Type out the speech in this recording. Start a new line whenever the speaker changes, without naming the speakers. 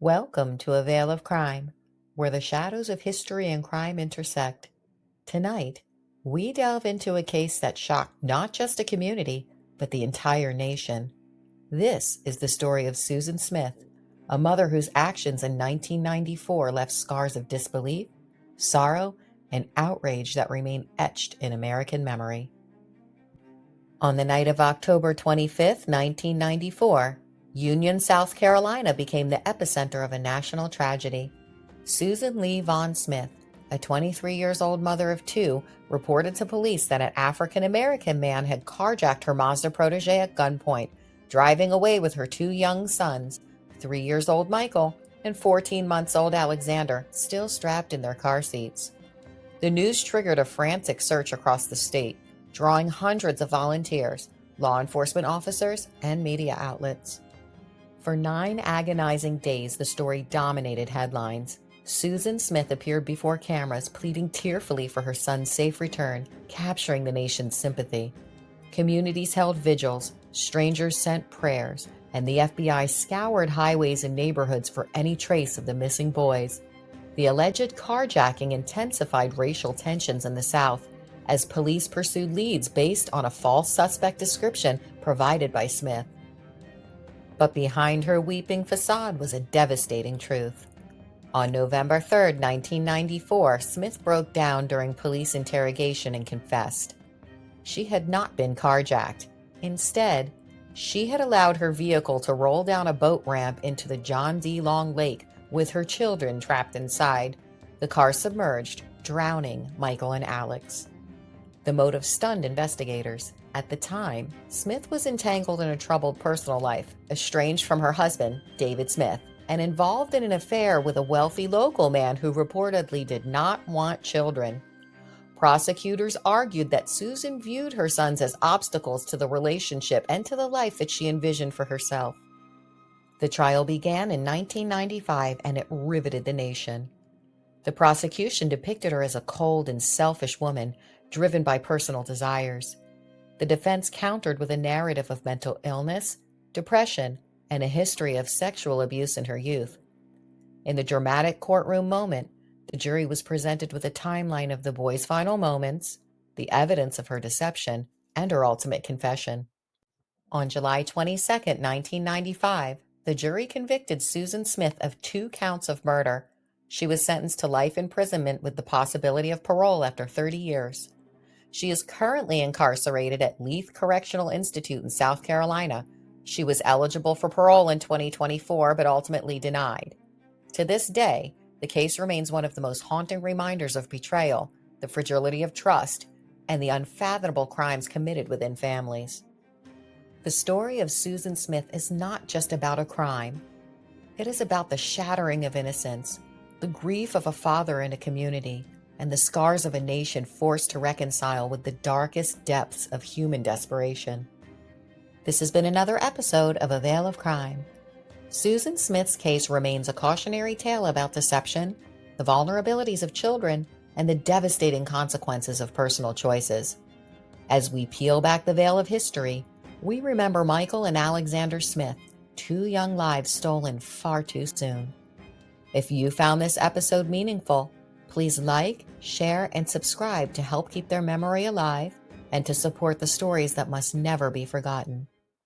Welcome to A Veil of Crime, where the shadows of history and crime intersect. Tonight, we delve into a case that shocked not just a community, but the entire nation. This is the story of Susan Smith, a mother whose actions in 1994 left scars of disbelief, sorrow, and outrage that remain etched in American memory. On the night of October 25th, 1994, Union, South Carolina became the epicenter of a national tragedy. Susan Lee Vaughn Smith, a 23-year-old mother of two, reported to police that an African-American man had carjacked her Mazda protege at gunpoint, driving away with her two young sons, 3-year-old Michael and 14-month-old Alexander, still strapped in their car seats. The news triggered a frantic search across the state, drawing hundreds of volunteers, law enforcement officers, and media outlets. For 9 agonizing days, the story dominated headlines. Susan Smith appeared before cameras, pleading tearfully for her son's safe return, capturing the nation's sympathy. Communities held vigils, strangers sent prayers, and the FBI scoured highways and neighborhoods for any trace of the missing boys. The alleged carjacking intensified racial tensions in the South, as police pursued leads based on a false suspect description provided by Smith. But behind her weeping facade was a devastating truth. On November 3, 1994, Smith broke down during police interrogation and confessed. She had not been carjacked. Instead, she had allowed her vehicle to roll down a boat ramp into the John D. Long Lake with her children trapped inside. The car submerged, drowning Michael and Alex. The motive stunned investigators. At the time, Smith was entangled in a troubled personal life, estranged from her husband, David Smith, and involved in an affair with a wealthy local man who reportedly did not want children. Prosecutors argued that Susan viewed her sons as obstacles to the relationship and to the life that she envisioned for herself. The trial began in 1995, and it riveted the nation. The prosecution depicted her as a cold and selfish woman, driven by personal desires. The defense countered with a narrative of mental illness, depression, and a history of sexual abuse in her youth. In the dramatic courtroom moment, the jury was presented with a timeline of the boy's final moments, the evidence of her deception, and her ultimate confession. On July 22, 1995, the jury convicted Susan Smith of 2 counts of murder. She was sentenced to life imprisonment with the possibility of parole after 30 years. She is currently incarcerated at Leith Correctional Institute in South Carolina. She was eligible for parole in 2024, but ultimately denied. To this day, the case remains one of the most haunting reminders of betrayal, the fragility of trust, and the unfathomable crimes committed within families. The story of Susan Smith is not just about a crime. It is about the shattering of innocence, the grief of a father in a community, and the scars of a nation forced to reconcile with the darkest depths of human desperation. This has been another episode of A Veil of Crime. Susan Smith's case remains a cautionary tale about deception, the vulnerabilities of children, and the devastating consequences of personal choices. As we peel back the veil of history, we remember Michael and Alexander Smith, 2 young lives stolen far too soon. If you found this episode meaningful, please like, share, and subscribe to help keep their memory alive and to support the stories that must never be forgotten.